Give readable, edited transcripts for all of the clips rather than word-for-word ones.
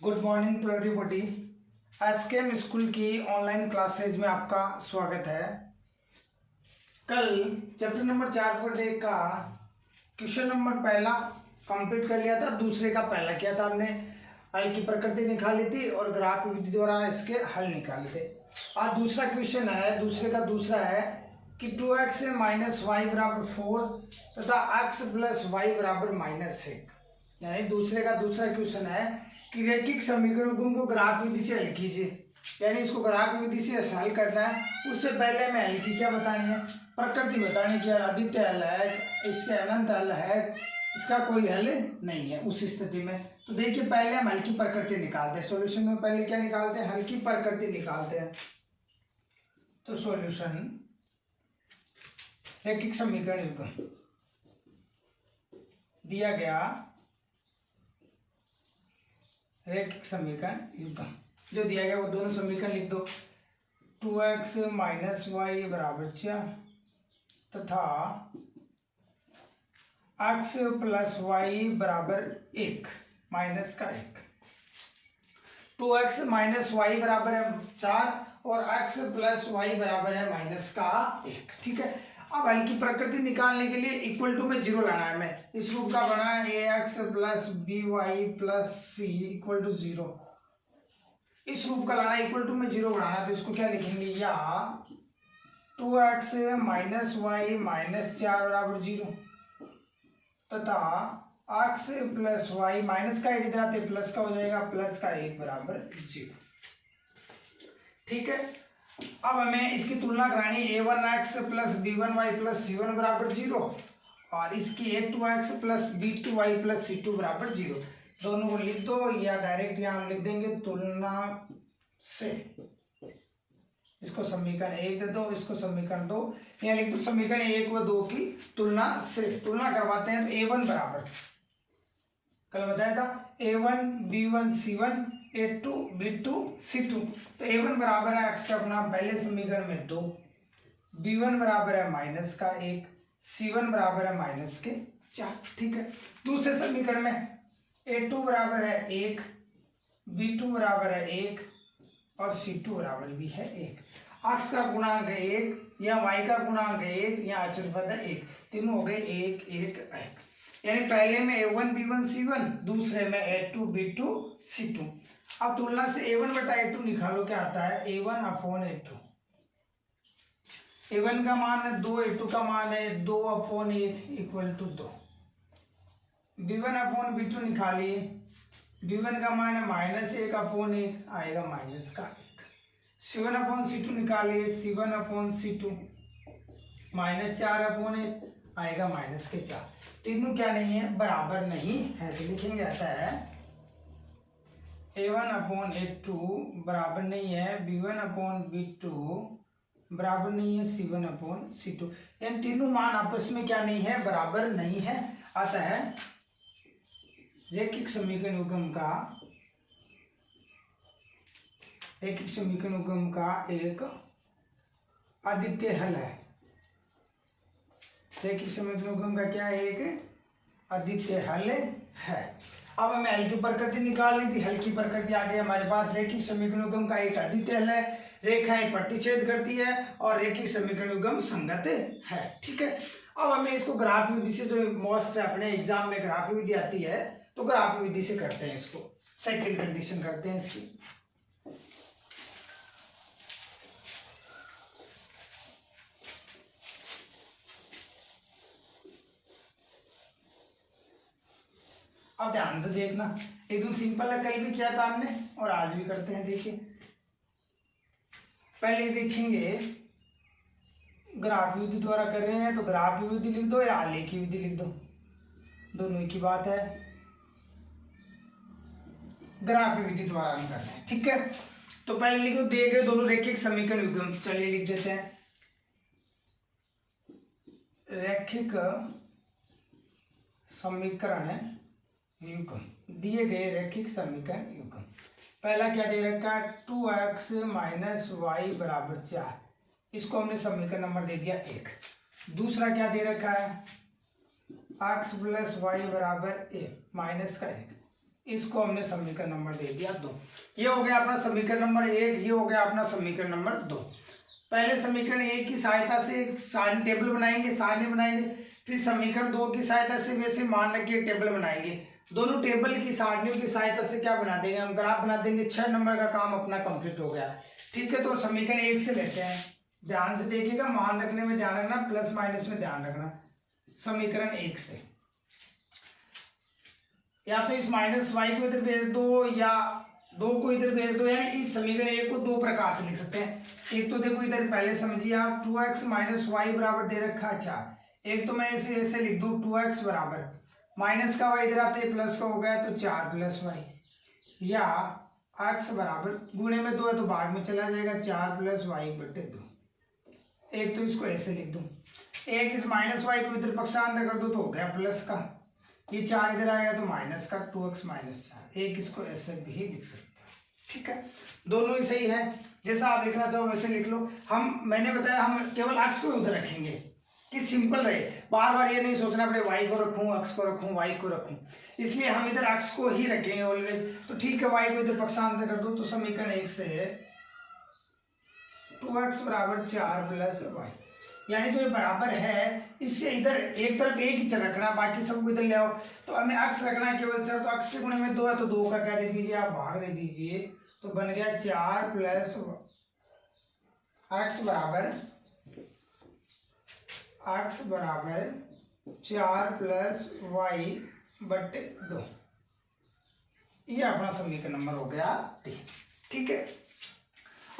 Good morning to everybody. SKM school की online classes में आपका स्वागत है। कल चैप्टर नंबर 4 पर डे का क्वेश्चन नंबर पहला कंप्लीट कर लिया था, दूसरे का पहला किया था हमने। हल की प्रकृति निकाली थी और ग्राफ विधि द्वारा इसके हल निकाले थे। आज दूसरा क्वेश्चन है, दूसरे का दूसरा है कि 2x माइनस वाई बराबर 4 तथा x प्लस वाई बराबर -1। यानी दूसरे का दूसरा क्वेश्चन है कि रैखिक समीकरणों को ग्राफ विधि से हल कीजिए। यानी इसको ग्राफ विधि से हल करना है। उससे पहले हमें हल की क्या बतानी है, प्रकृति बतानी कि आदित्य हल है, इसके अनंत हल है, इसका कोई हल नहीं है। उस स्थिति में तो देखिए पहले हम हल की प्रकृति निकालते हैं। सॉल्यूशन में पहले क्या निकालते हैं, हल की प्रकृति निकालते हैं। तो सॉल्यूशन रैखिक समीकरण युग्म दिया गया, रैखिक समीकरण युग्म जो दिया गया वो दोनों समीकरण लिख दो। 2x माइनस वाई बराबर 4 तथा x प्लस वाई बराबर 1 माइनस का 1। 2x माइनस वाई बराबर है 4 और x प्लस वाई बराबर है माइनस का 1। ठीक है, अब हल की प्रकृति निकालने के लिए इक्वल टू में 0 लाना है। हमें इस रूप का बना है ax plus by plus c equal to 0। इस रूप का लाना है, इक्वल टू में 0 बनाना, तो इसको क्या लिखेंगे, या 2x माइनस वाई माइनस 4 बराबर 0 तथा x प्लस वाई माइनस का 1 इधर आते प्लस का हो जाएगा, प्लस का 1 बराबर 0। ठीक है, अब हमें इसकी तुलना करानी है। a1x plus b1y plus c1 बराबर 0 और इसकी a2x plus b2y plus c2 बराबर 0। दोनों को लिख दो या डायरेक्ट यहाँ लिख देंगे तुलना से। इसको समीकरण 1 दे दो, इसको समीकरण 2, यहाँ लिख दो समीकरण 1 व 2 की तुलना से। तुलना करवाते हैं तो a1 बराबर, कल बताया था a1 b1 c1 a2 b2 c2। तो a1 बराबर है x का गुना पहले समीकरण में 2, b1 बराबर है माइनस का 1, c1 बराबर है माइनस के 4। ठीक है, दूसरे समीकरण में a2 बराबर है 1, b2 बराबर है 1 और c2 बराबर भी है 1। x का गुणांक 1 या y का गुणांक 1 या अचर पद है 1, तीनों हो गए 1 1 1। यानी पहले में a1 b1 c1, दूसरे में a2 b2 c2। अब तुलना से a1 बटा a2 निकालो, क्या आता है a1 अपॉन a2। a1 का मान है 2, a2 का मान है 2 upon 1 equal to 2। b1 upon b2 निकालिए, b1 का मान है माइनस 1 अपॉन 1 आएगा माइनस का 1। c1 अपॉन c2 निकालिए, c1 upon c2 minus 4 upon 1 आएगा माइनस के 4। तीनों क्या नहीं है, बराबर नहीं है। तो लिखेंगे ऐसा है a1 अपॉन a2 बराबर नहीं है b1 अपॉन b2 बराबर नहीं है c1 अपॉन c2। इन तीनों मान आपस में क्या नहीं है, बराबर नहीं है। आता है रैखिक समीकरण युग्म का, रैखिक समीकरण युग्म का एक अद्वितीय हल है। रैखिक समीकरण युग्म का क्या है, एक अद्वितीय हल है। अब हमें हल की प्रकृति निकालनी थी। हल की प्रकृति आ गई हमारे पास। रैखिक समीकरण युग्म का एक अद्वितीय हल है, रेखाएं प्रतिच्छेद करती है और रैखिक समीकरण युग्म संगत है। ठीक है, अब हमें इसको ग्राफ विधि से, जो मोस्ट अपने एग्जाम में ग्राफ विधि आती है, तो ग्राफ विधि से करते हैं इसको। सेकंड कंडीशन करते हैं इसकी। अब ध्यान से देखना, एकदम सिंपल है, कल भी किया था हमने और आज भी करते हैं। देखिए पहले देखेंगे ग्राफ विधि द्वारा कर रहे हैं, तो ग्राफ विधि लिख दो या आलेखी विधि लिख दो, दोनों की बात है। ग्राफ विधि द्वारा हम कर रहे हैं। ठीक है, तो पहले लिखो दिए गए दोनों रैखिक समीकरण युग्म। चलिए लिख देते हैं रैखिक समीकरण युग्म। दिए गए रैखिक समीकरण युग्म, पहला क्या दे रखा है 2x माइनस वाई बराबर 4, इसको हमने समीकरण नंबर दे दिया 1। दूसरा क्या दे रखा है x प्लस वाई बराबर 1 माइनस का 1, इसको हमने समीकरण नंबर दे दिया 2। ये हो गया अपना समीकरण नंबर 1, ये हो गया अपना समीकरण नंबर 2। पहले समीकरण 1 की सहायता से एक सारणी टेबल बनाएंगे, सारणी बनाएंगे, फिर समीकरण 2 की सहायता से वैसे मान रखिए टेबल बनाएंगे। दोनों टेबल की सारणियों की सहायता से क्या बना देंगे हम, ग्राफ बना देंगे। 6 नंबर का काम अपना कंप्लीट हो गया। ठीक है, तो समीकरण 1 से लेते हैं, ध्यान से देखिएगा, मान रखने में ध्यान रखना, प्लस माइनस में ध्यान रखना। समीकरण 1 से या तो इस माइनस वाई को इधर भेज दो या 2 को इधर भेज दो, यानी इस समीकरण 1 को 2 प्रकार से लिख सकते हैं। एक तो देखो इधर पहले समझिए आप, 2x माइनस वाई बराबर दे रखा है 4। एक तो मैं इसे ऐसे लिख दूं 2x बराबर माइनस का वाई इधर आते प्लस का हो गया तो 4 प्लस वाई, या x बराबर गुणे में 2 है तो भाग में चला जाएगा 4 प्लस वाई बटे 2। एक तो इसको ऐसे लिख दूं, एक इस माइनस वाई को इधर पक्षांतर कर दो तो हो गया प्लस का, ये 4 इधर आएगा तो माइनस का 2x माइनस 4। एक इसको ऐसे भी लिख सकते हैं। ठीक है, दोनों ही सही है, जैसा आप लिखना चाहो वैसे लिख लो। मैंने बताया हम केवल x को उधर रखेंगे कि सिंपल रहे, बार बार ये नहीं सोचना पड़े y को रखूं, x को रखूं, y को रखूं, इसलिए हम इधर x को ही रखेंगे ऑलवेज। तो ठीक है, y को इधर पक्षांतर कर दो तो समीकरण 1 से 2x बराबर 4 प्लस वाई, यानी जो बराबर है इससे इधर एक तरफ एक ही चल रखना, बाकी सबको इधर ले आओ। तो हमें x रखना है केवल चर, तो x के गुणे में 2 है तो 2 का क्या दे दीजिए आप, भाग दे दीजिए, तो बन गया 4 प्लस x बराबर 4 प्लस वाई बटे 2। ये अपना समीकरण नंबर हो गया 3। ठीक है,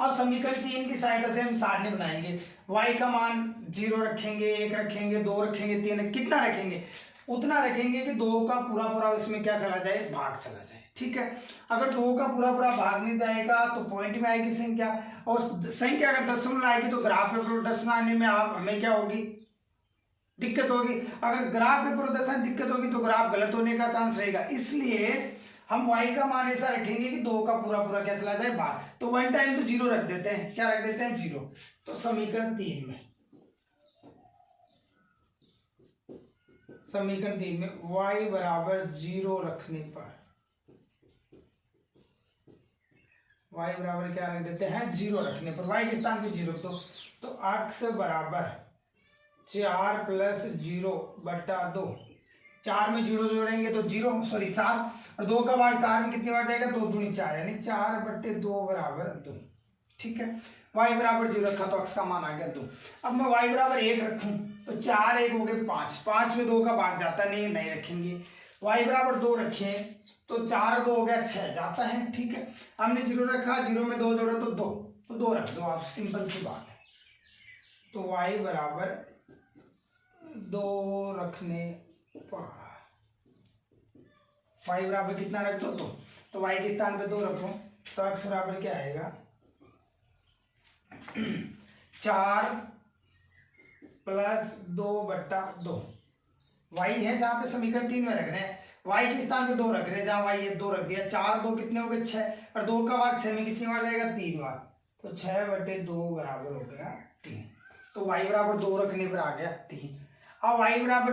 अब समीकरण 3 की सहायता से हम सारणी बनाएंगे। y का मान 0 रखेंगे, 1 रखेंगे, 2 रखेंगे, 3, कितना रखेंगे, उतना रखेंगे कि 2 का पूरा पूरा इसमें क्या चला जाए, भाग चला जाए। ठीक है, अगर 2 का पूरा पूरा भाग नहीं जाएगा तो पॉइंट में आएगी संख्या, और संख्या अगर दशमलव आएगी तो ग्राफ पे दशमलव आने में हमें क्या होगी, दिक्कत होगी। अगर ग्राफ पे दशमलव दिक्कत होगी तो ग्राफ गलत होने का चांस रहेगा। इसलिए हम y का मान ऐसा रखेंगे कि 2 का पूरा पूरा क्या चला जाए, भाग। तो 1 टाइम तो 0 रख देते हैं, क्या रख देते हैं, 0। तो समीकरण 3 में y बराबर 0 रखने पर, y बराबर क्या रख देते हैं, 0 रखने पर, y के स्थान पे 0, तो x बराबर 4 प्लस 0 बटा 2। 4 में 0 जोड़ेंगे तो 4, और 2 का भाग 4 में कितनी बार जाएगा, 2 दूनी 4, यानी 4 बटे 2 बराबर 2। ठीक है, y बराबर 0 रखा तो x का मान आ गया 2। अब मैं y बराबर 1 रखूं तो 4 1 हो गए 5, 5 में 2 का भाग जाता नहीं रखेंगे। y बराबर 2 रखे तो 4 2 हो गया 6, जाता है। ठीक है, हमने 0 रखा, 0 में 2 जोड़ो तो 2, तो 2 रख दो आप, सिंपल सी बात है। तो y बराबर 2 रखने पर, y बराबर कितना रख दो, तो y के स्थान पे 2 रखो तो x बराबर क्या आएगा, 4 प्लस 2 बटा 2। y है जहां पे समीकरण 3 में रख रहे हैं, y के स्थान पे 2 रख रहे हैं, जहां y है 2 रख दिया। 4 2 कितने हो गए 6, और 2 का भाग 6 में कितनी बार जाएगा, 3 बार, तो 6 बटे 2 बराबर हो गया 3। तो y बराबर 2 रखने पर आ गया 3। अब y बराबर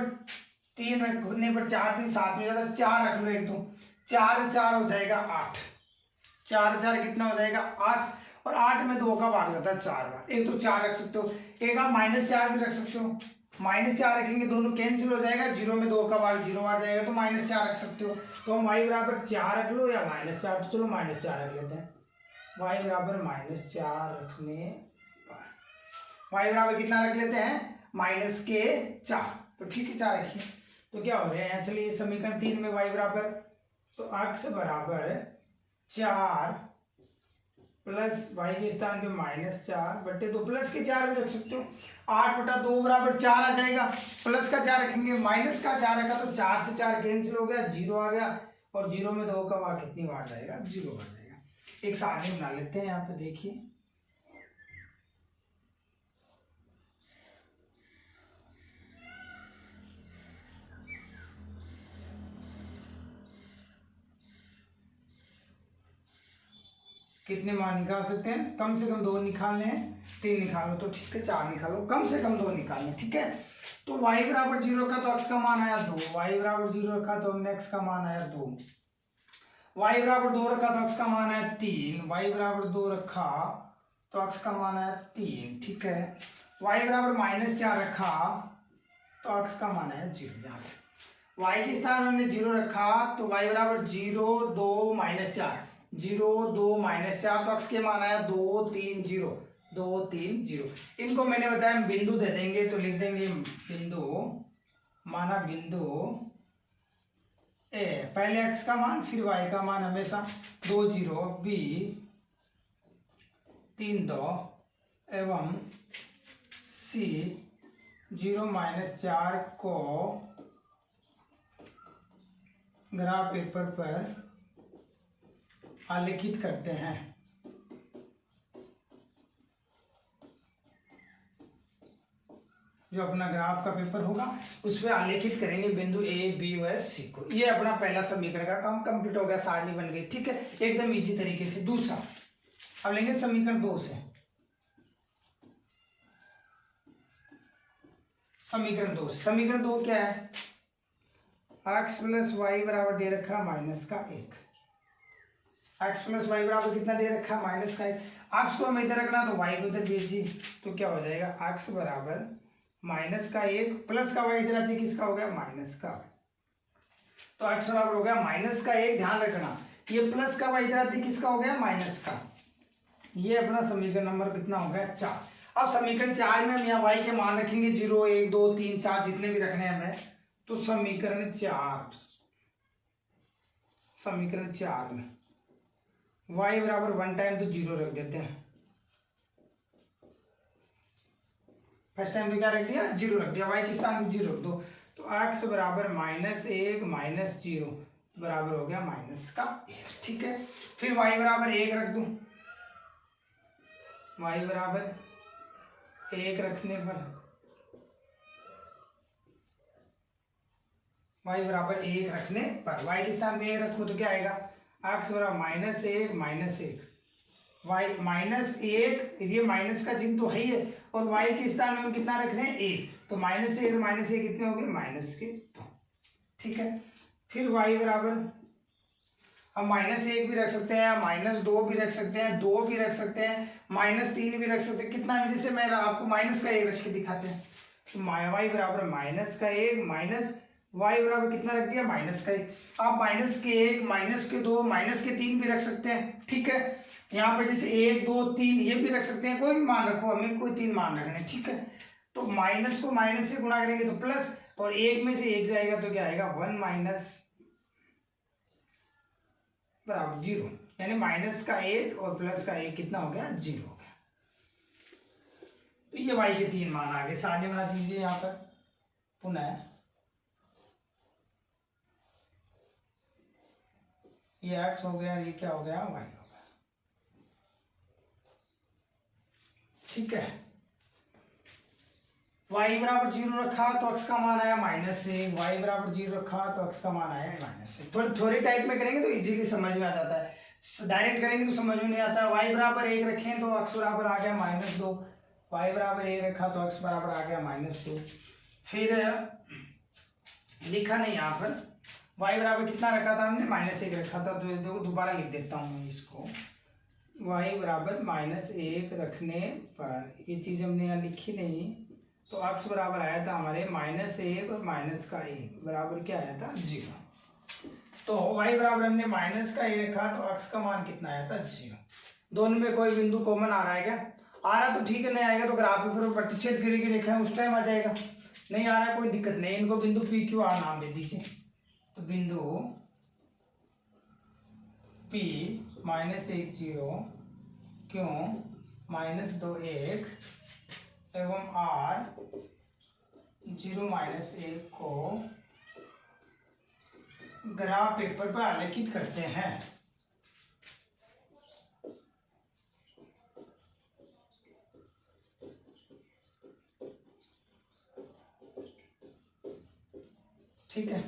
3 रखने पर 4 3 7 में जाता, 4 रख लो, एक तो 4 4 हो जाएगा 8, 4 4 कितना हो जाएगा 8, और 8 में 2 का भाग जाता है 4 बार। एक तो 4 रख सकते हो, एक आप -4 भी रख सकते हो, -4 रखेंगे दोनों कैंसिल हो जाएगा, 0 में 2 का भाग 0 बार जाएगा तो -4 रख सकते हो। तो हम y बराबर 4 रख लो या -4, तो चलो -4 रख लेते हैं। y बराबर -4 रखने पर, y बराबर कितना रख लेते हैं, -4, तो ठीक है 4 रखिए। तो क्या हो रहा है, चलिए समीकरण 3 में y बराबर, तो x बराबर 4 प्लस y के स्थान पे -4 बटे 2, प्लस के 4 भी रख सकते हो, 8 बटा 2 बराबर 4 आ जाएगा। प्लस का 4 रखेंगे, माइनस का 4 रखा तो 4 से 4 कैंसिल हो गया, 0 आ गया, और 0 में 2 का भाग कितनी बार जाएगा, 0 बार जाएगा। एक सारणी बना लेते हैं, यहाँ पे देखिए, कितने मान निकाल सकते हैं, कम से कम 2 निकालने हैं, 3 निकालो तो ठीक है, 4 निकालो, कम से कम 2 निकालने, ठीक है। तो y बराबर 0 का तो x का मान आया 2, y बराबर 0 रखा तो हमने x का मान आया 2, y बराबर 2 रखा तो x का मान है 3, y बराबर 2 रखा तो x का मान है 3, ठीक है। y बराबर -4 रखा तो x का मान है 0। यहाँ से y के स्थान हमने 0 रखा तो y बराबर 0 2 -4, 0 2 -4 तो x के मान आया 2 3 0, 2 3 0। इनको मैंने बताया हम बिंदु दे देंगे तो लिख देंगे बिंदु, माना बिंदु ए, पहले x का मान फिर y का मान हमेशा 2 0 b 3 2 एवं c 0 -4 को ग्राफ पेपर पर आलेखित करते हैं। जो अपना ग्राफ का पेपर होगा उस पर आलेखित करेंगे बिंदु ए बी व सी को। ये अपना पहला समीकरण का काम कंप्लीट हो गया, सारणी बन गई, ठीक है, एकदम इजी तरीके से। दूसरा अब लेंगे समीकरण 2 से। समीकरण 2 क्या है? x प्लस वाई बराबर दे रखा -1। x प्लस वाई बराबर कितना दे रखा? -1। x को हमें इधर रखना तो y को इधर भेजिए तो क्या हो जाएगा? x बराबर -1 प्लस का y इधर आती है, किसका हो गया? माइनस का। तो x बराबर हो गया -1। ध्यान रखना ये प्लस का y इधर आती है, किसका हो गया? माइनस का। ये अपना समीकरण नंबर कितना हो गया? 4। अब समीकरण 4 में हम यहाँ y के मान रखेंगे 0 1 2 3 4 जितने भी रखने हैं हमें। तो समीकरण 4 में y बराबर 1 टाइम तो 0 रख देते हैं। फर्स्ट टाइम तो क्या रख दिया? 0 रख दिया, y के स्थान पे 0 रख दो तो x बराबर -1 -0 बराबर हो गया -1, ठीक है। फिर y बराबर 1 रख दूं, y बराबर 1 रखने पर y बराबर 1 रखने पर y के स्थान पे 1 रखो तो क्या आएगा? x बराबर -1 -1 y -1, ये माइनस का चिन्ह तो है ही है और y के स्थान में हम कितना रख रहे हैं? 1, तो -1 कितने हो गए? -2, ठीक है। फिर y बराबर हम -1 भी रख सकते हैं, -2 भी रख सकते हैं, 2 भी रख सकते हैं, -3 भी रख सकते हैं, कितना भी, जैसे मैं आपको -1 रख के दिखाते हैं। तो y बराबर -1 माइनस y बराबर कितना रख दिया? -1। आप -1 -2 -3 भी रख सकते हैं, ठीक है। यहाँ पे जैसे 1 2 3 ये भी रख सकते हैं, कोई भी मान रखो, हमें कोई 3 मान रखने, ठीक है। तो माइनस को माइनस से गुणा करेंगे तो प्लस, और 1 में से 1 जाएगा तो क्या आएगा? 1 माइनस बराबर 0, यानी -1 और +1 कितना हो गया? 0 हो गया। तो ये y के 3 मान आ गए। सारणी बना दीजिए यहाँ पर पुनः। ये x हो गया, ये क्या हो गया? y हो गया, ठीक है। y बराबर 0 रखा तो x का मान आया -1, y बराबर 0 रखा तो x का मान आया -1। थोड़े टाइप में करेंगे तो इजीली समझ में आ जाता है, डायरेक्ट करेंगे तो समझ में नहीं आता। y बराबर 1 रखें तो x बराबर आ गया -2, y बराबर 1 रखा तो x बराबर आ गया -2। फिर लिखा नहीं यहाँ पर, y बराबर कितना रखा था हमने? -1 रखा था, तो दोबारा लिख देता हूँ मैं इसको। y बराबर -1 रखने पर, ये चीज हमने यहाँ लिखी नहीं, तो x बराबर आया था हमारे -1 और -1 बराबर क्या आया था? 0। तो y बराबर हमने -1 रखा तो x का मान कितना आया था? 0। दोनों में कोई बिंदु कॉमन आ रहा है क्या? आ रहा तो ठीक है, नहीं आएगा तो ग्राफ पेपर पर प्रतिच्छेद करके रेखा है उस टाइम आ जाएगा। नहीं आ रहा है कोई दिक्कत नहीं, इनको बिंदु PQR नाम दे दीजिए। तो बिंदु P -1 0 क्यों -2 1 एवं R 0 -1 को ग्राफ पेपर पर आलेखित करते हैं। ठीक है,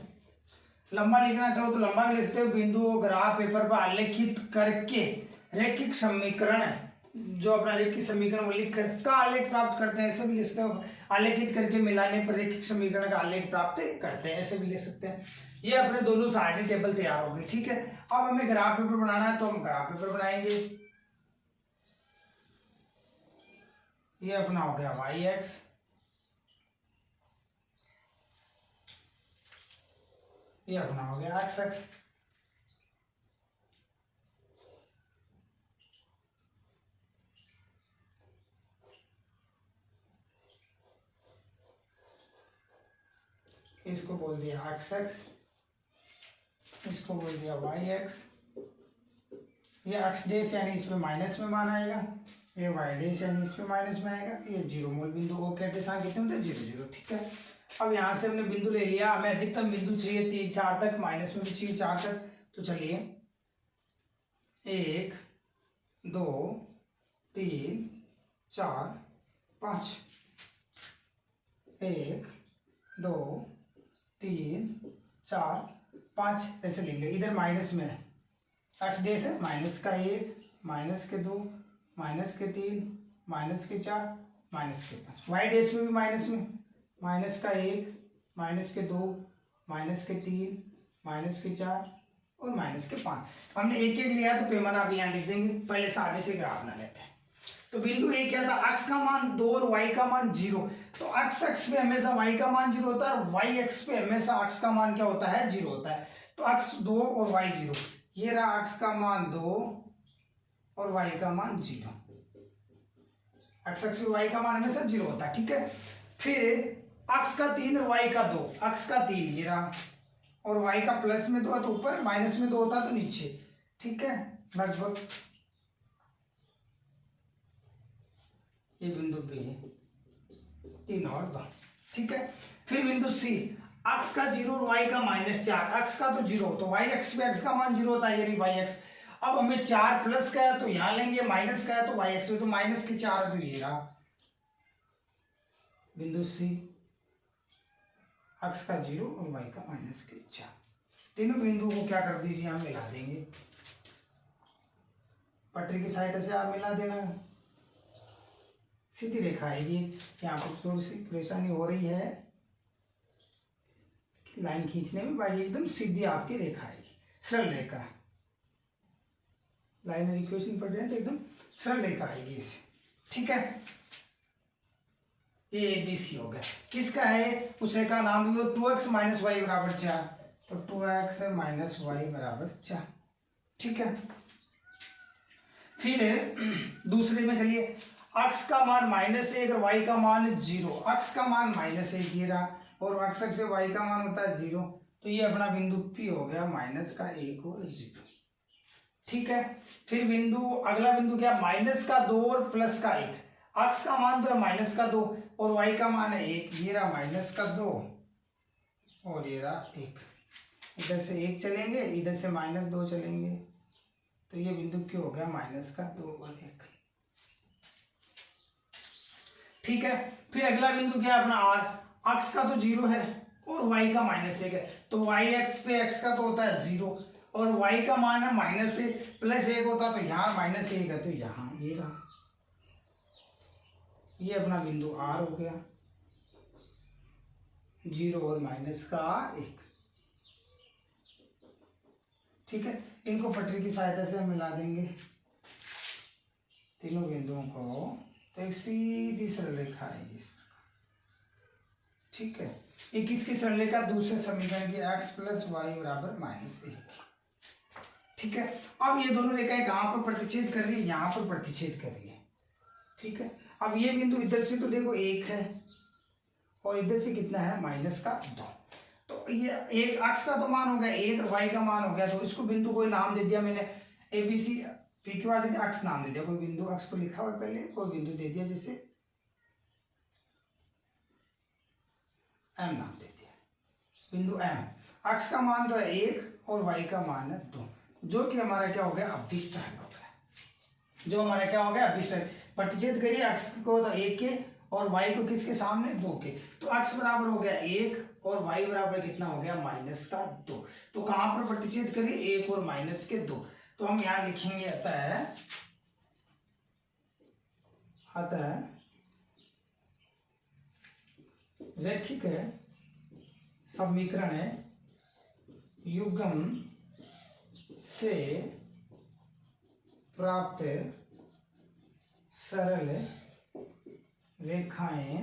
लंबा लिखना चाहो तो लंबा भी लिखते हो। बिंदु को ग्राफ पेपर पर आलेखित करके रैखिक समीकरण जो अपना रेखिक समीकरण वो लिख कर का आलेख प्राप्त करते हैं, ऐसे भी लिख सकते हो। आलेखित करके मिलाने पर रेखिक समीकरण का आलेख प्राप्त करते हैं, ऐसे भी लिख सकते हैं। ये अपने दोनों साइड टेबल तैयार हो गई, ठीक है। अब हमें ग्राफ पेपर बनाना है, तो हम ग्राफ पेपर बनाएंगे। ये अपना हो गया वाई एक्स, ये अपना हो गया एक्स एक्स, इसको बोल दिया एक्स एक्स, इसको बोल दिया वाई एक्स। ये एक्स डेश यानी इसमें माइनस में मान आएगा, ये वाई डेश यानी इसमें माइनस में आएगा। ये जीरो मूल बिंदु ओ के दिशा कितने होते हैं, 0 0, ठीक है। अब यहाँ से हमने बिंदु ले लिया, हमें अधिकतम बिंदु चाहिए 3 4 तक, माइनस में भी चाहिए 4 तक। तो चलिए 1 2 3 4 5, 1 2 3 4 5 ऐसे लिख ले। इधर माइनस में है, एक्स डेश है, माइनस का 1 माइनस के 2 माइनस के 3 माइनस के 4 माइनस के 5। वाई डेश में भी माइनस में, माइनस का 1 माइनस के 2 माइनस के 3 माइनस के 4 और माइनस के 5। हमने एक एक लिया तो पैमाना भी यहाँ लिख देंगे, पहले सादे से ग्राफ बना लेते हैं। तो बिंदु ए क्या था, एक्स का मान 2 और वाई का मान 0। तो एक्स एक्स पे हमेशा वाई का मान 0 होता है और वाई एक्स पे हमेशा एक्स का मान क्या होता है, 0 होता है। तो एक्स 2 और वाई 0, ये रहा एक्स का मान 2 और वाई का मान 0। एक्स एक्स पे वाई का मान हमेशा 0 होता है, ठीक है। फिर एक्स का 3 और वाई का 2, एक्स का 3 ये रहा और वाई का प्लस में 2 है तो ऊपर, माइनस में 2 होता है तो नीचे, ठीक है। लगभग ये बिंदु बी है, 3 और 2, ठीक है। फिर बिंदु सी, एक्स का 0 और वाई का -4, एक्स का तो 0 तो वाई एक्स पे एक्स का मान 0 होता है, ये वाई एक्स। अब हमें 4 प्लस का है तो यहां लेंगे, माइनस का है तो वाई एक्स में, तो माइनस के 4 है तो ये रहा बिंदु सी, एक्स का 0 और वाई का -4। तीनों बिंदु को क्या कर दीजिए, हम मिला देंगे। पटरी की सहायता से आप मिला देना, सीधी रेखा आएगी। यहाँ पर थोड़ी सी परेशानी हो रही है लाइन खींचने में, बाकी एकदम सीधी आपकी रेखा आएगी, सरल रेखा। लाइन इक्वेशन पढ़ रहे हैं तो एकदम सरल रेखा आएगी इससे, ठीक है। ए बी सी हो गया। किसका है, उस रेखा का नाम लिखो 2x - y = 4, तो 2x - y = 4, ठीक है। फिर दूसरे में चलिए, x का मान -1 और y का मान 0, x का मान -1 ये रहा और x से y का मान होता है 0, तो ये अपना बिंदु P हो गया -1 और 0, ठीक है। फिर बिंदु अगला बिंदु क्या, -2 और +1, x का मान तो है -2 और y का मान है 1, ये रहा -2 और ये रहा 1। इधर से 1 चलेंगे, इधर से -2 चलेंगे, तो ये बिंदु क्यों हो गया -2 और 1, ठीक है। फिर अगला बिंदु क्या अपना r, x का तो 0 है और y का -1 है, तो y x पे x का तो होता है 0 और y का मान है -1 +1 होता तो यहाँ -1 है तो यहाँ ये रहा, ये अपना बिंदु r हो गया, 0 और -1, ठीक है। इनको पटरी की सहायता से हम मिला देंगे तीनों बिंदुओं को, तो एक सीधी सरल रेखा आएगी इस प्रकार, ठीक है। 21 की सरल रेखा दूसरे समीकरण की x + y = -1, ठीक है। अब ये दोनों रेखाएं कहाँ पर प्रतिच्छेद कर रही है, यहाँ पर प्रतिच्छेद कर रही है, ठीक है। अब ये बिंदु इधर से तो देखो 1 है और इधर से कितना है -2, तो ये एक x का तो मान हो गया 1 और y का मान हो गया, तो इसको बिंदु कोई नाम दे दिया मैंने, ABC PQ दे दिया, x नाम दे दिया, कोई बिंदु x को लिखा हुआ पहले, कोई बिंदु दे दिया जैसे M नाम दे दिया, बिंदु M। x का मान तो है 1 और y का मान है 2, जो कि हमारा क्या हो गया, अभिष्ट हो गया, जो हमारा क्या हो गया, अभिष्ट। प्रतिच्छेद करिए x को तो 1 के और y को किसके सामने 2 के, तो x बराबर हो गया 1 और y बराबर कितना हो गया -2, तो कहां पर प्रतिच्छेद करिए 1 और -2, तो हम यहाँ लिखेंगे आता है अतः रैखिक समीकरण युग्म से प्राप्त सरल रेखाएं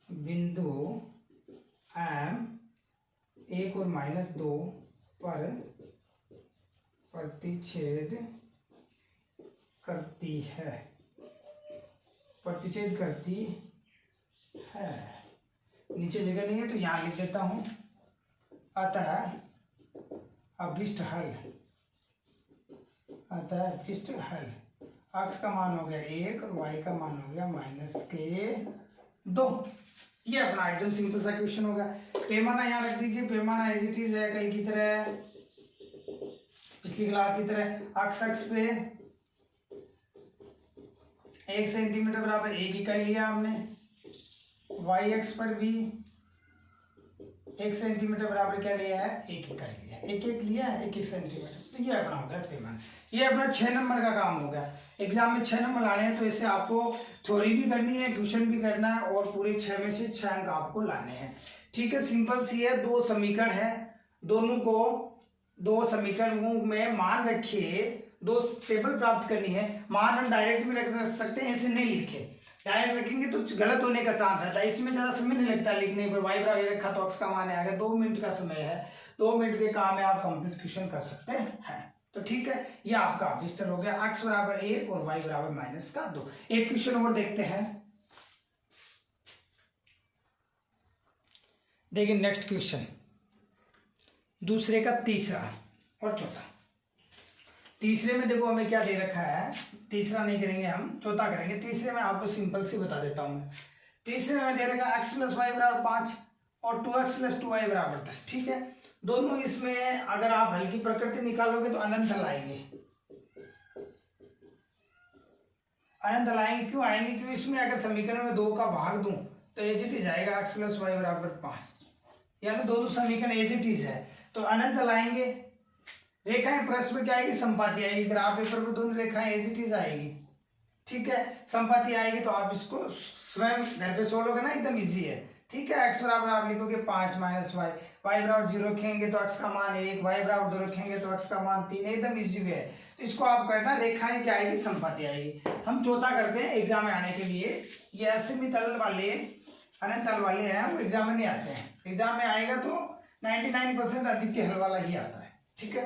बिंदु M1 और -2 पर प्रतिच्छेद करती है। नीचे जगह नहीं है तो यहाँ लिख देता हूं। अतः अभीष्ट हल x का मान हो गया 1 और y का मान हो गया -2। ये अपना एकदम सिंपल सा क्वेश्चन होगा। पैमाना यहाँ रख दीजिए, पैमाना एज इट इज है कल की तरह, पिछली क्लास की तरह। अक्ष पे 1 सेंटीमीटर बराबर 1 इकाई लिया हमने, वाई एक्स पर भी 1 सेंटीमीटर बराबर क्या लिया है, 1 इकाई लिया, 1 लिया है 1 सेंटीमीटर। तो ये अपना हो गया पैमाना। ये अपना 6 नंबर का काम हो गया। एग्जाम में 6 नंबर लाने हैं तो इससे आपको थ्योरी भी करनी है, ट्यूशन भी करना है और पूरे 6 में से 6 अंक आपको लाने हैं। ठीक है, सिंपल सी है। 2 समीकरण है, दोनों को 2 समीकरणों में मान रखिए, 2 टेबल प्राप्त करनी है। मान हम डायरेक्ट भी रख सकते हैं, ऐसे नहीं लिखे, डायरेक्ट रखेंगे तो गलत होने का चांस रहता है। इसमें ज्यादा समय नहीं लगता लिखने पर। वाई बराबर रखा तो x का मान आ गया, 2 मिनट का समय है, 2 मिनट के काम में आप कंप्लीट क्वेश्चन कर सकते हैं। तो ठीक है, ये आपका अभिष्ट हो गया। x बराबर 1 और y बराबर -2। एक क्वेश्चन और देखते हैं। देखिए नेक्स्ट क्वेश्चन, दूसरे का तीसरा और चौथा। तीसरे में देखो हमें क्या दे रखा है, तीसरा नहीं करेंगे हम, चौथा करेंगे। तीसरे में आपको सिंपल सी बता देता हूं मैं। तीसरे में दे रखा x + y बराबर 5 और 2x + 2y बराबर 10। ठीक है, दोनों इसमें अगर आप हल की प्रकृति निकालोगे तो अनंत हल आएंगे। अनंत हल आएंगे, क्यों आएंगे? क्योंकि इसमें अगर समीकरण में 2 का भाग दूं तो एज इट इज आएगा x + y बराबर 5, यानी दोनों समीकरण एज इट इज है, तो अनंत हल आएंगे। रेखाएं प्रश्न में क्या आएगी, संपाति आएगी। ग्राफ पेपर में दोनों रेखाएं एज इट इज आएगी। ठीक है, संपाति आएगी तो आप इसको स्वयं घर पे सोलोगे ना, एकदम इजी है। ठीक है, x बराबर आप लिखोगे 5 - y, y बराबर 0 रखेंगे तो x का मान 1, y बराबर 2 रखेंगे तो x का मान 3, एकदम इजी वे है। तो इसको आप करना, रेखाएं क्या आएगी, संपाति आएगी। हम चौथा करते हैं एग्जाम में आने के लिए। ये असीमित तल वाले, अनंत तल वाले हैं, वो एग्जाम में नहीं आते हैं। एग्जाम में आएगा तो 99% आदित्य हल वाला ही आता है। ठीक है,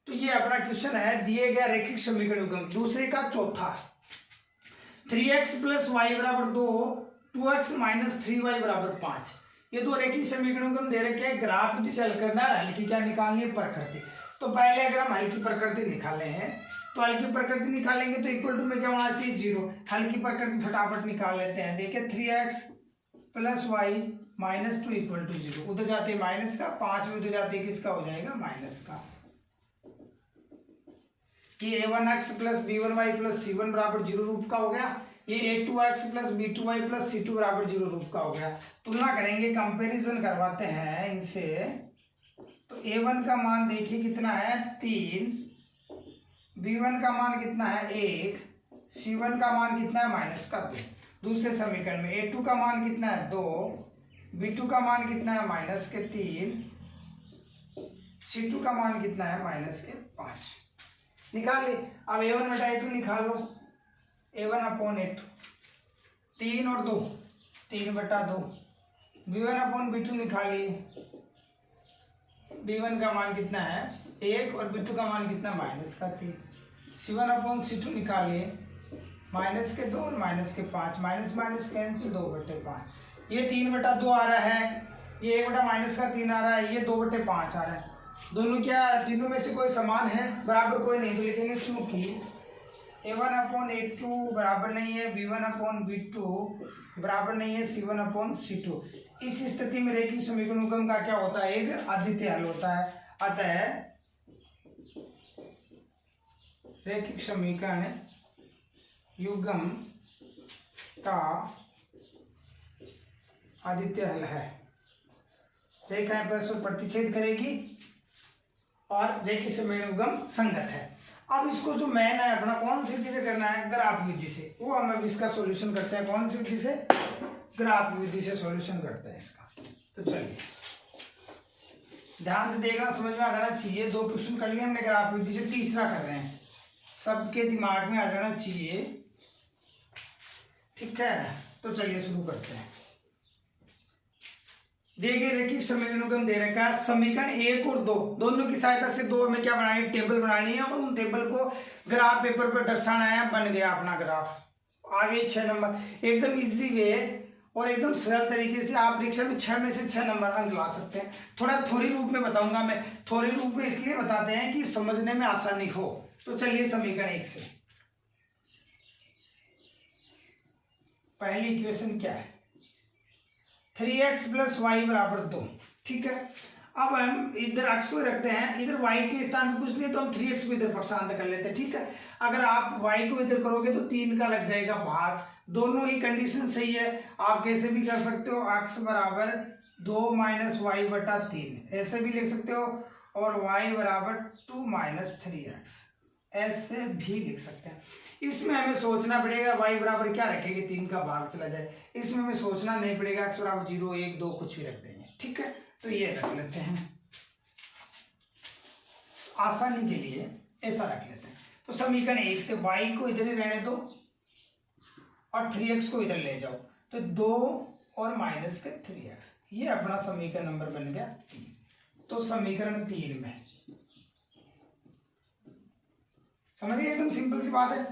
तो ये अपना क्वेश्चन है, दिए गया रैखिक समीकरण युग्म दूसरे का चौथा। 3x + y बराबर 2, 2x - 3y बराबर 5। ये 2 रैखिक समीकरणों को हम दे रखे हैं। ग्राफ जिसे हल करना है, हल की क्या निकालनी है, प्रकृति। तो पहले अगर हम हल की प्रकृति निकाले हैं तो हल की प्रकृति निकालेंगे तो इक्वल टू में क्या होना चाहिए, 0। हल की प्रकृति फटाफट निकाल लेते हैं। देखिए 3x + y - 2 = 0। उधर जाते माइनस का, 5 में उधर जाते किसका हो जाएगा, माइनस का। ये a1x + b1y + c1 बराबर 0 रूप का हो गया। ये a2x + b2y + c2 बराबर 0 रूप का हो गया। तुलना करेंगे, कंपैरिजन करवाते हैं इनसे। तो a1 का मान देखिए कितना है, 3, b1 का मान कितना है, 1, c1 का मान कितना है, -2। दूसरे समीकरण में a2 का मान कितना है, 2, b2 का मान कितना है, -3, c2 का मान कितना है, -5। निकाल ली। अब a1 बटा a2 निकाल लो, a1/a2, 3 और 2, 3/2। b1/b2 निकालिए, b1 का मान कितना है, 1 और b2 का मान कितना, -3। c1/c2 निकालिए, -2 और -5, माइनस कैंसिल, 2/5। ये 3/2 आ रहा है, ये 1/-3 आ रहा है, ये 2/5 आ रहा है। दोनों क्या, तीनों में से कोई समान है, बराबर कोई नहीं, तो लिखेंगे चूंकि a1/a2 बराबर नहीं है b1/b2 बराबर नहीं है c1/c2। इस स्थिति में रैखिक समीकरण युग्म का क्या होता है, एक अद्वितीय हल होता है। अतः रैखिक समीकरण युग्म का अद्वितीय हल है। रेखाएं परस्पर प्रतिच्छेद करेगी और रैखिक समीकरण युग्म संगत है। अब इसको जो मैन है अपना कौन सी विधि से करना है, ग्राफ विधि से, वो हम अब इसका सॉल्यूशन करते हैं। कौन सी विधि से, ग्राफ विधि से सॉल्यूशन करते हैं इसका। तो चलिए ध्यान से देखना, समझ में आ जाना चाहिए। 2 क्वेश्चन कर लिए हमने ग्राफ विधि से, तीसरा कर रहे हैं, सबके दिमाग में आ जाना चाहिए, ठीक है। तो चलिए शुरू करते हैं। देखिए रैखिक समीकरणों को हम दे रखा है, समीकरण 1 और 2 दोनों की सहायता से 2 हमें क्या बनानी है, टेबल बनानी है, और उन टेबल को ग्राफ पेपर पर दर्शाना है। बन गया अपना ग्राफ। आगे 6 नंबर एकदम इजी वे और एकदम सरल तरीके से आप परीक्षा में 6 में से 6 नंबर अंक ला सकते हैं। थोड़ा थोड़ी रूप में बताऊंगा मैं, थोड़ी रूप में इसलिए बताते हैं कि समझने में आसानी हो। तो चलिए समीकरण 1 से पहली इक्वेशन क्या है, 3x + y = 2, ठीक है। अब हम इधर x को रखते हैं, इधर y के स्थान पे कुछ नहीं तो हम 3x को इधर पक्षांतर कर लेते हैं, ठीक है। अगर आप y को इधर करोगे तो 3 का लग जाएगा भाग, दोनों ही कंडीशन सही है। आप कैसे भी कर सकते हो, x = 2 - y/3 ऐसे भी लिख सकते हो, और y = 2 - 3x ऐसे भी लिख सकते हैं। इसमें हमें सोचना पड़ेगा y बराबर क्या रखेंगे, 3 का भाग चला जाए, इसमें हमें सोचना नहीं पड़ेगा। x = 0, 1, 2 कुछ भी रख देंगे, ठीक है। तो ये रख लेते हैं आसानी के लिए, ऐसा रख लेते हैं। तो समीकरण 1 से y को इधर ही रहने दो और 3x को इधर ले जाओ, तो 2 और -3x, ये अपना समीकरण नंबर बन गया 3। तो समीकरण 3 में समझिए, एकदम सिंपल सी बात है।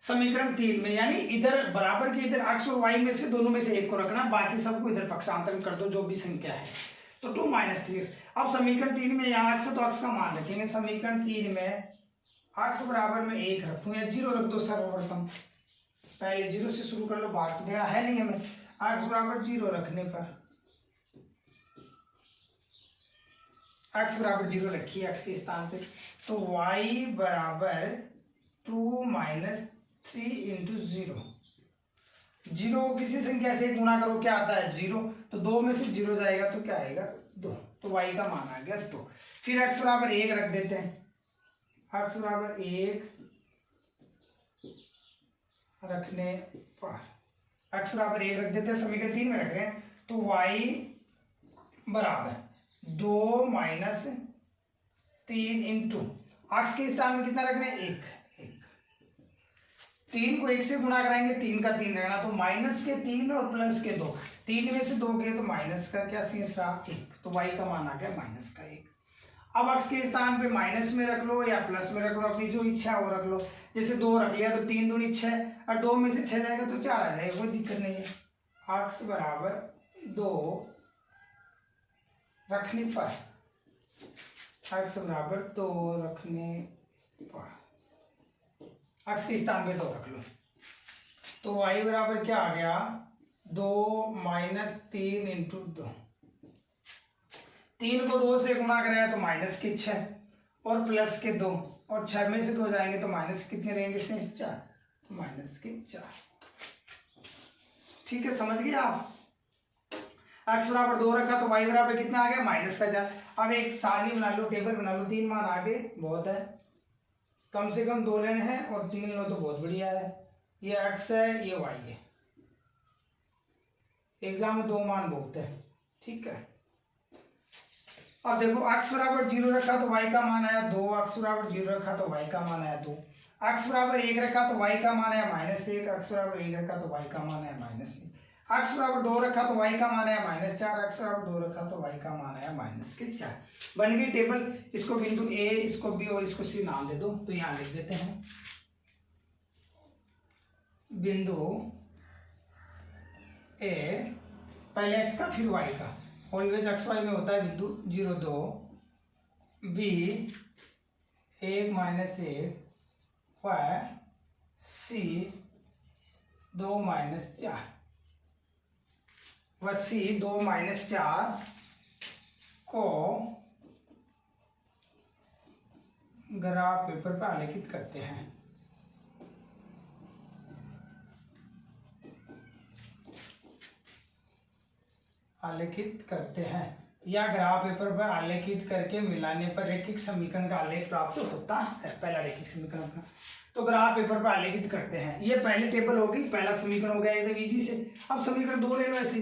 समीकरण 3 में यानी इधर बराबर के इधर x और y में से दोनों में से एक को रखना, बाकी सबको इधर पक्षांतर कर दो जो भी संख्या है। तो 2 - 3x। अब समीकरण 3 में यहाँ x है तो x का मान रखेंगे। समीकरण 3 में x बराबर में 1 रखूं या 0 रख दो, सर्वप्रथम पहले 0 से शुरू कर लो, बात तो देना है नहीं हमें। x = 0 रखने पर x = 0 रखिए x के स्थान पे, तो y = 2 - 3 × 0। 0 किसी संख्या से गुणा करो, क्या आता है 0, तो 2 में से 0 जाएगा तो क्या आएगा 2, तो y का मान आ गया 2। फिर x = 1 रख देते हैं, x = 1 रखने पर x = 1 रख देते हैं, समीकरण 3 में रख रहे हैं। तो y = 2 - 3 × x के स्थान में कितना रखना है 1। 3 को 1 से गुणा कराएंगे, 3 का 3 रहना, तो -3 और +2, 3 में से 2 गए तो माइनस का क्या शेष रहा 1, तो y का मान आ गया -1। अब x के स्थान पे माइनस में रख लो या प्लस में रख लो, अपनी जो इच्छा है वो रख लो। जैसे 2 रख लिया तो 3 दूनी 6 और 2 में से 6 जाएगा तो 4 आ जाएगा, कोई दिक्कत नहीं है। x = 2 रखने पर x = 2 रखने पर x के स्थान पे 2 रख लो, तो y = क्या आ गया 2 - 3 × 2। 3 को 2 से गुणा कराया तो -6 और +2, और 6 में से 2 जाएंगे तो माइनस कितने रहेंगे शेष 4, तो -4। ठीक है, समझ गए आप। x = 2 रखा तो y = कितना आ गया -4। अब एक सारणी बना लो, टेबल बना लो, 3 मान आगे बहुत है, कम से कम 2 लेने हैं और 3 लो तो बहुत बढ़िया है। ये x है, ये y है, एग्जाम में 2 मान बहुत है, ठीक है। अब देखो x = 0 रखा तो y का मान आया 2, x = 0 रखा तो y का मान आया 2, x = 1 रखा तो y का मान आया -1, x = 1 रखा तो y का मान आया -1, x = 2 रखा तो y का मान आया -4, x = 2 रखा तो y का मान आया -4। बन गई टेबल। इसको बिंदु A, इसको B और इसको C नाम दे दो, तो यहाँ लिख देते हैं बिंदु A, पहले x का फिर y का, ऑलवेज x y में होता है बिंदु 0, 2, B 1 - 1, y C 2 - 4, व C 2 - 4 को ग्राफ पेपर पर आलेखित करते हैं। आलेखित करते हैं या ग्राफ पेपर पर आलेखित करके मिलाने पर रैखिक समीकरण का आलेख प्राप्त होता है। पहला रैखिक समीकरण अपना तो ग्राफ पेपर पर आलेखित करते हैं। ये पहली टेबल होगी, पहला समीकरण हो गया एकदम इजी से। अब समीकरण 2 ले लो ऐसे,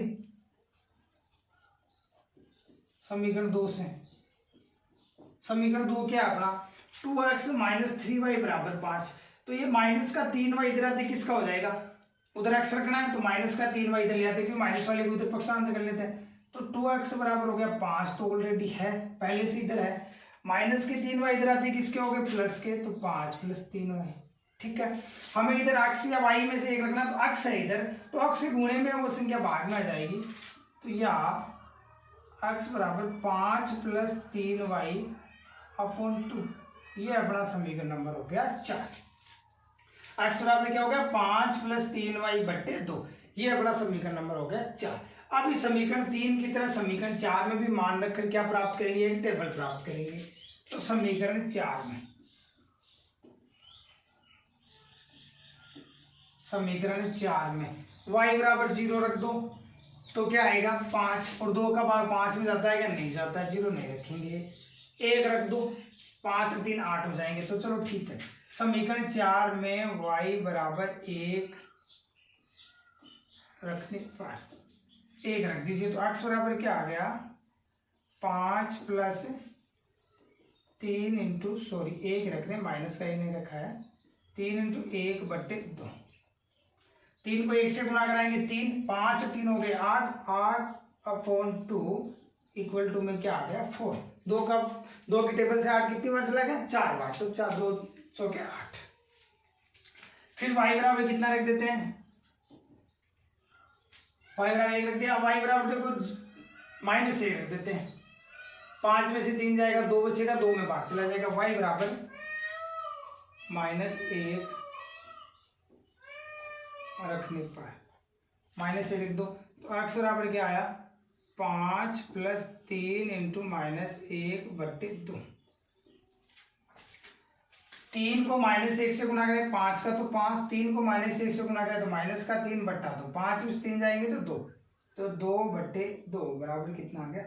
समीकरण 2 से समीकरण 2 क्या अपना 2x माइनस 3y बराबर 5। तो ये माइनस का 3y इधर आते किसका हो जाएगा, उधर x रखना है तो माइनस का 3y इधर ले आते, क्योंकि माइनस वाले को इधर पक्षांतर कर लेते हैं। तो 2x बराबर हो गया 5, तो ऑलरेडी है पहले से इधर है। माइनस के 3y इधर आते किसके हो गए प्लस के, तो 5 प्लस 3y। ठीक है, हमें इधर x या y में से एक रखना, तो x है इधर, तो x के गुणे में वो संख्या भाग में आ जाएगी। तो या x बराबर 5 प्लस 3y अपॉन 2, ये अपना समीकरण नंबर हो गया 4। x बराबर क्या हो गया 5 प्लस 3y बट्टे 2, ये अपना समीकरण नंबर हो गया 4। अब इस समीकरण 3 की तरह समीकरण 4 में भी मान रखकर क्या प्राप्त करेंगे, एक टेबल प्राप्त करेंगे। तो समीकरण 4 में y बराबर 0 रख दो, तो क्या आएगा 5, और 2 का भाग 5 में जाता है क्या, नहीं जाता है, 0 नहीं रखेंगे। 1 रख दो, 5 और 3 8 हो जाएंगे, तो चलो ठीक है। समीकरण 4 में y बराबर 1 रखने पर 1 रख दीजिए, तो x बराबर क्या आ गया 5 प्लस 3 इंटू, सॉरी 1 रख रहे हैं, माइनस का ही नहीं रखा है, 3 इंटू 1 बट्टे 2। 3 को 1 से गुणा कराएंगे 3, 5 3 हो गए 8, 8 अपॉन 2 इक्वल टू में क्या आ गया 4। 2 की टेबल से 8 कितनी बार चला गया 4 बार, तो 4 2 चौके 8। फिर y बराबर कितना रख देते हैं, y बराबर 1 रख दिया। y बराबर देखो माइनस 1 रख देते हैं, 5 में से 3 जाएगा 2 बचेगा, 2 में भाग चला जाएगा, y बराबर -1 रखने पर -1 लिख दो, तो x बराबर क्या आया 5 प्लस 3 इंटू -1 बट्टे 2। 3 को -1 से गुणा करें 5 का तो 5, 3 को -1 से गुणा करें तो माइनस का 3 बट्टा 2, 5 में से 3 जाएंगे तो 2, तो 2 बट्टे 2 बराबर कितना आ गया,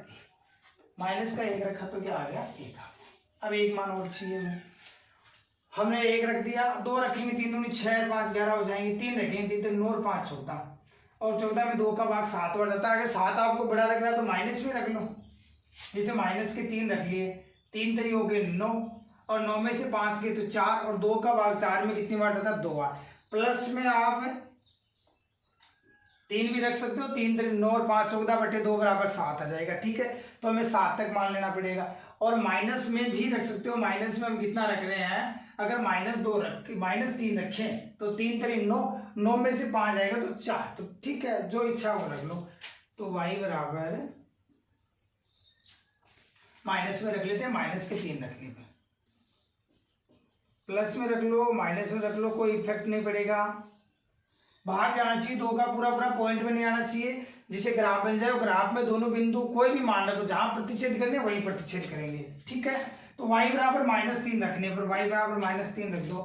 माइनस का 1 रखा तो क्या आ गया 1 आ गया। अब एक मान और चाहिए हमें, हमने 1 रख दिया, 2 रखेंगे 3 दूनी 6 5 11 हो जाएंगे, 3 रखेंगे 3 9 और 5 14, और 14 में 2 का भाग 7 बढ़ जाता है। अगर 7 आपको बड़ा रख रहा है तो माइनस में रख लो, जैसे माइनस के 3 रख लिए, 3 3 हो गए 9, और 9 में से 5 गए तो 4, और 2 का भाग 4 में कितनी बार जाता है 2 बार। प्लस में आप 3 भी रख सकते हो, 3 3 9 और 5 14 बटे 2 बराबर 7 आ जाएगा। ठीक है, तो हमें 7 तक मान लेना पड़ेगा। और माइनस में भी रख सकते हो, माइनस में हम कितना रख रहे हैं, अगर -3 रखें तो 3 3 9, 9 में से 5 आएगा तो 4, तो ठीक है जो इच्छा वो रख लो। तो y बराबर माइनस में रख लेते हैं, माइनस के 3 रखने पर, प्लस में रख लो माइनस में रख लो, कोई इफेक्ट नहीं पड़ेगा, बाहर जाना चाहिए, 2 का पूरा पूरा पॉइंट में नहीं आना चाहिए, जिसे ग्राफ बन जाए। ग्राफ में दोनों बिंदु कोई भी मान रखो, जहां प्रतिच्छेद करने वही प्रतिच्छेद करेंगे। ठीक है, तो y बराबर -3 रखने पर y बराबर -3 रख दो,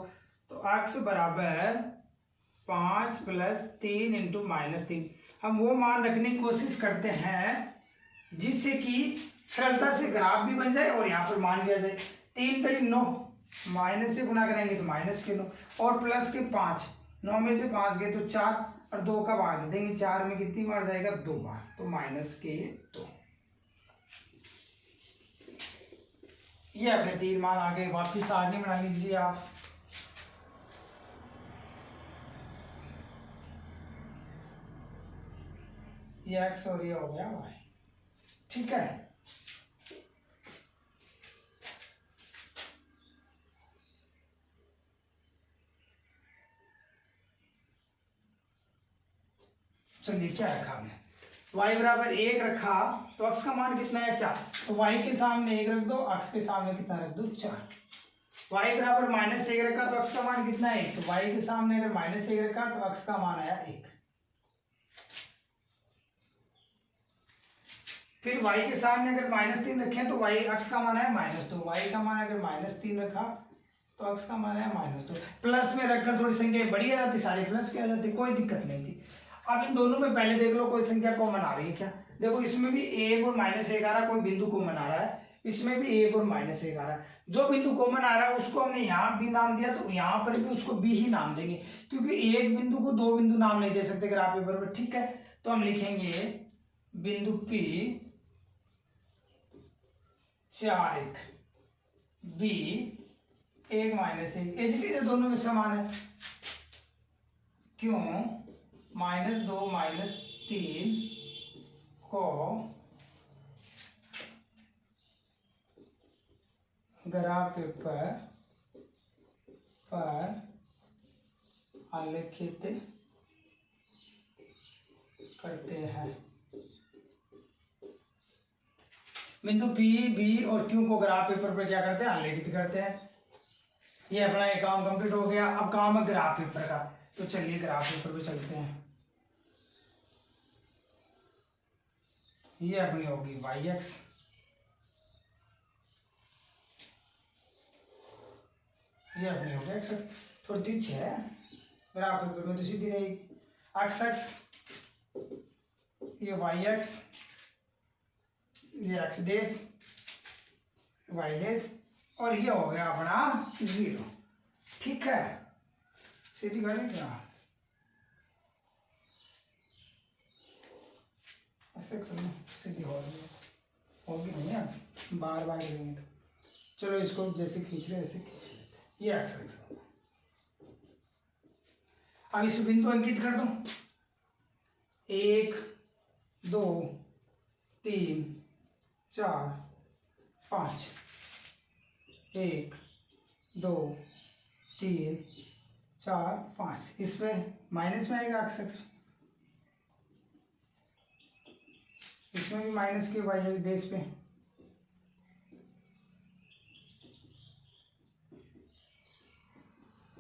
तो x बराबर 5 प्लस 3 इंटू -3। हम वो मान रखने की कोशिश करते हैं जिससे कि सरलता से ग्राफ भी बन जाए और यहाँ पर मान भी आ जाए। 3 3 9, माइनस से गुणा करेंगे तो माइनस के 9, और प्लस के 5, 9 में से 5 गए तो 4, और 2 का भाग दे देंगे, 4 में कितनी बार जाएगा 2 बार, तो -2। ये अपने 3 मान आ गए। वापिस सारणी बना लीजिए आप, ये x और ये हो गया y। ठीक है, चलिए क्या रखा हमने, y बराबर 1 रखा तो x का मान कितना है 4, तो y के सामने 1 रख दो, x के सामने कितना रख दो 4। y बराबर -1 रखा तो x का मान कितना है 1, तो y के सामने अगर -1 रखा तो x का मान आया 1। फिर y के सामने अगर -3 रखें तो y x का मान आया -2, y का मान अगर -3 रखा तो x का मान आया -2। प्लस में रखकर थोड़ी संख्या बड़ी आ जाती, सारी प्लस की आ जाती, कोई दिक्कत नहीं थी। अब इन दोनों में पहले देख लो कोई संख्या कॉमन आ रही है क्या, देखो इसमें भी एक और माइनस एक आ रहा है, कोई बिंदु कॉमन आ रहा है, इसमें भी एक और माइनस एक आ रहा है। जो बिंदु कॉमन आ रहा है उसको हमने यहाँ बी नाम दिया, तो यहाँ पर भी उसको बी ही नाम देंगे, क्योंकि एक बिंदु को दो बिंदु नाम नहीं दे सकते ग्राफ पेपर पर। ठीक है, तो हम लिखेंगे बिंदु P 4 1, B 1 माइनस 1, एज दोनों में समान है। क्यों? -2 -3 को ग्राफ पेपर पर आलेखित करते हैं। बिंदु P, B और Q को ग्राफ पेपर पर क्या करते हैं? आलेखित करते हैं। ये अपना एक काम कंप्लीट हो गया। अब काम है ग्राफ पेपर का, तो चलिए ग्राफ पेपर पे चलते हैं। ये अपनी होगी y-x, ये अपनी होगी x, थोड़ी तिरछी है ग्राफ पेपर में तो सीधी रहेगी। x, ये y-x, ये x डेज, y डेज, और ये हो गया अपना 0। ठीक है, सीधी करें क्या? ऐसे कर लो, सीधी होगी नहीं है, बार बार करेंगे तो। चलो इसको जैसे खींच रहे ऐसे खींच लेते हैं। ये x होगा। अब इस बिंदु अंकित कर दो, 1 2 3 4 5, 1 2 3 4 5, इसमें माइनस में आएगा x, इसमें भी माइनस के y बेस पे।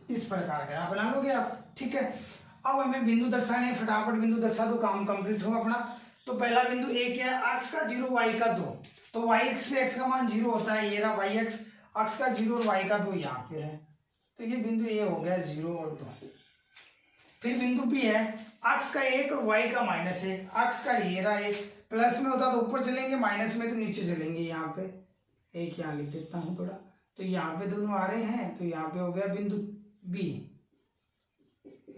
इस प्रकार का आप बना लोगे आप। ठीक है, अब हमें बिंदु दर्शाने, फटाफट बिंदु दर्शा दो, काम कंप्लीट हो अपना। तो पहला बिंदु ए क्या है? x का 0 y का 2, तो y-x पे x का मान 0 होता है, ये रहा y-x, x का 0 और y का 2 यहाँ पे है, तो ये बिंदु ए हो गया 0 और 2। फिर बिंदु बी है x का 1 और y का -1, x का ये रहा 1, प्लस में होता तो ऊपर चलेंगे, माइनस में तो नीचे चलेंगे। यहाँ पे एक यहाँ लिख देता हूँ थोड़ा, तो यहाँ पे दोनों आ रहे हैं, तो यहाँ पे हो गया बिंदु बी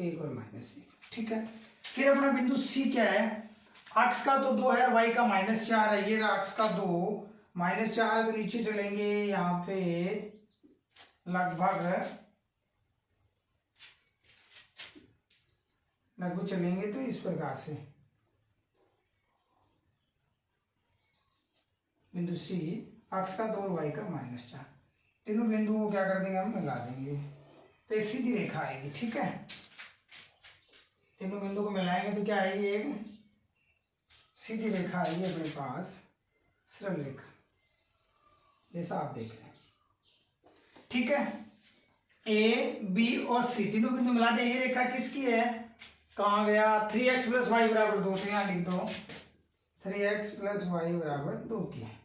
1 और -1। ठीक है, फिर अपना बिंदु सी क्या है? x का तो 2 है, y का -4 है, ये रहा x का 2, -4 है तो नीचे चलेंगे, यहाँ पे लगभग चलेंगे तो इस प्रकार से बिंदु सी, x का 2 और y का -4, तीनों बिंदुओं को क्या कर देंगे? हम मिला देंगे, तो एक सीधी रेखा आएगी। ठीक है, तीनों बिंदु को मिलाएंगे तो क्या आएगी? एक सीधी रेखा आएगी अपने पास, सरल रेखा, जैसा आप देख रहे हैं। ठीक है, ए बी और सी तीनों बिंदु मिला दे। ये रेखा किसकी है? कहाँ गया? 3x + y = 2, तो यहाँ लिख दो 3x + y = 2 की है।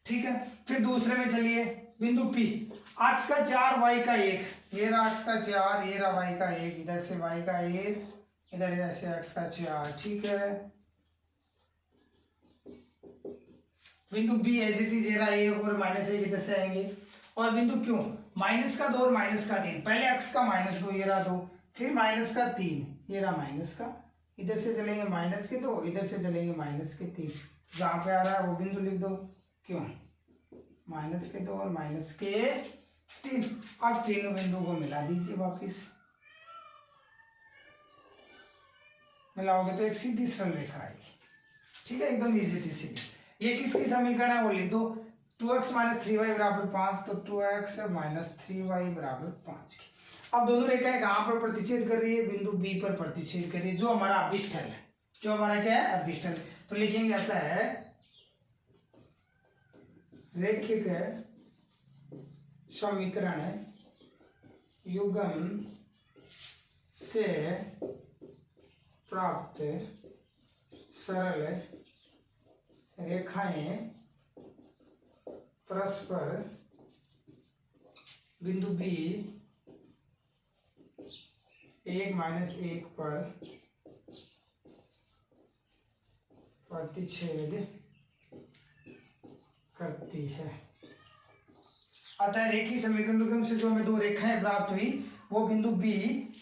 ठीक है, फिर दूसरे में चलिए, बिंदु P, x का 4 y का 1, ये रहा x का 4, ये रहा y का 1, इधर से y का 1, इधर से x का 4। ठीक है, बिंदु B एज इट इज, ये रहा 1 और -1 इधर से आएंगे। और बिंदु Q, -2 और -3, पहले x का -2, ये रहा 2, फिर -3, ये रहा माइनस का, इधर से चलेंगे -2, इधर से चलेंगे -3, जहां पे आ रहा है वो बिंदु लिख दो। क्यों? -2 और -3। अब तीनों बिंदु को मिला दीजिए वापिस, मिलाओगे तो एक सीधी सरल रेखा आएगी। ठीक है, एकदम इजी टी सीधी। ये किसकी समीकरण है वो लिख दो, 2x - 3y = 5, तो 2x - 3y = 5 की। अब दोनों रेखाएं कहां पर प्रतिच्छेद कर रही है? बिंदु बी पर प्रतिच्छेद कर रही है, जो हमारा अभिष्टल है, जो हमारा क्या है? अभिष्टल। तो लिखेंगे आता है रैखिक समीकरण युग्म से प्राप्त सरल रेखाएं परस्पर बिंदु बी 1 - 1 पर प्रतिच्छेद करती है। अतः रेखीय समीकरण से जो हमें दो रेखाएं प्राप्त हुई वो बिंदु बी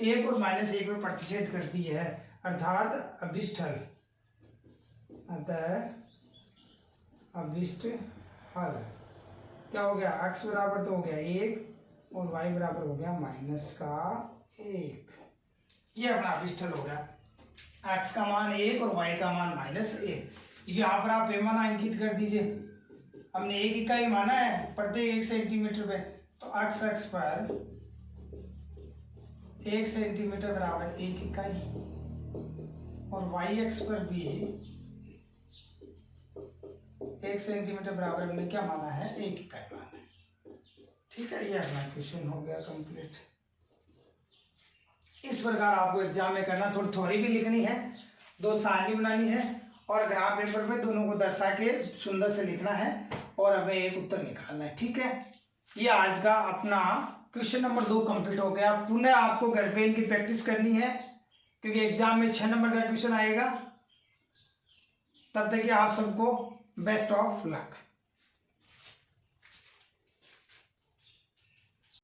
1 और -1 में प्रतिच्छेद करती है, अर्थात अभिष्ट हल क्या हो गया, x बराबर तो हो गया 1 और y बराबर हो गया -1। ये अपना अभिष्ट हल हो गया, x का मान 1 और y का मान -1। यहाँ पर आप अंकित कर दीजिए, हमने 1 इकाई माना है प्रत्येक 1 सेंटीमीटर पे, तो x अक्ष पर 1 सेंटीमीटर बराबर 1 इकाई और y अक्ष पर भी 1 सेंटीमीटर बराबर हमने क्या माना है, 1 इकाई माना है। ठीक है, ये अपना क्वेश्चन हो गया कंप्लीट। इस प्रकार आपको एग्जाम में करना, थोड़ी थ्योरी भी लिखनी है, 2 सारणी बनानी है और ग्राफ पेपर पे दोनों को दर्शा के सुंदर से लिखना है और हमें एक उत्तर निकालना है। ठीक है, ये आज का अपना क्वेश्चन नंबर 2 कंप्लीट हो गया। पुनः आपको घर पे इनकी प्रैक्टिस करनी है क्योंकि एग्जाम में 6 नंबर का क्वेश्चन आएगा। तब तक कि आप सबको बेस्ट ऑफ लक।